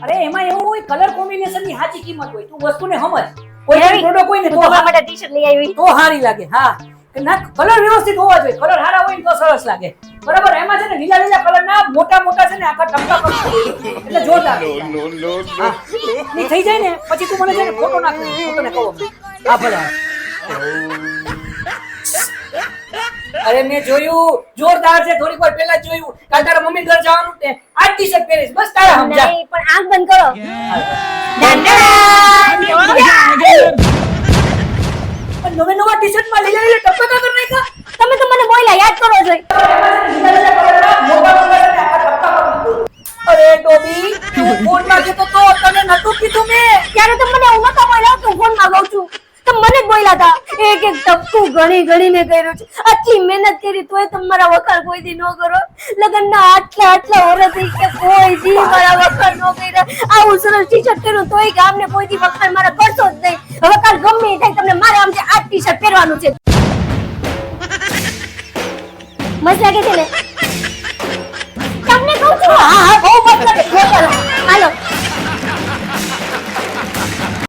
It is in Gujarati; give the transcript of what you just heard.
અરે એમાં એવું હોય કલર કોમ્બિનેશન ની સાચી કિંમત હોય. તું વસ્તુને સમજ. કોઈ પણ પ્રોડક્ટ હોય ને તો તમારા માટે ટી-શર્ટ લઈ આવી. તો સારી લાગે. હા ના કલર વ્યવસ્થિત હોવા જોઈએ. કલર સારા હોય ને તો સરસ લાગે. બરાબર. એમાં છે ને લીલા લીલા કલર ના મોટા મોટા છે ને આખા ટપકા કરતા એટલે જોરદાર. હા ની થઈ જાય ને પછી તું મને છે ને ફોટો નાખ. હું તને કહું. હા ભલે. અરે મેં જોયું જોરદાર છે. થોડીક વાર પહેલા જ જોયું. કાલ તારા મમ્મી ઘર જવાનું તે આ ટી-શર્ટ પહેરીશ બસ તારા સમજા. નહીં પણ આંખ બંધ કરો. નવે નવા ટી-શર્ટ માં લીલા લીલા ટપકા કર નાખ્યા. તમે તો મને બોલ્યા યાદ કરો જોઈ. અરે ડોબી તું ફોન માં કીધું તો તને નતું કીધું મેં. ત્યારે તો મને હું નતો બોલ્યો તું ફોન માં ગઉં છું. તો મને જ બોલ્યા હતા. એક એક ટપકું ઘણી ઘણી મેં કર્યું છે. આટલી મહેનત કરી તોય તમારા વખાણ કોઈ દી ન કરો. લગનના આટલા વર્ષ થઈ કે કોઈ દી મારા વખાણ ન કર્યા. આવું સરસ ટી-શર્ટ પહેરું તોય ગામને કોઈ દી વખાણ મારા કરશો જ નહીં. હવે કાલ ગમે એ થાય તમને મારે આમ છે આ ટી-શર્ટ પહેરવાનું છે. મસ્ત લાગે છે ને તમને કહું છું. હા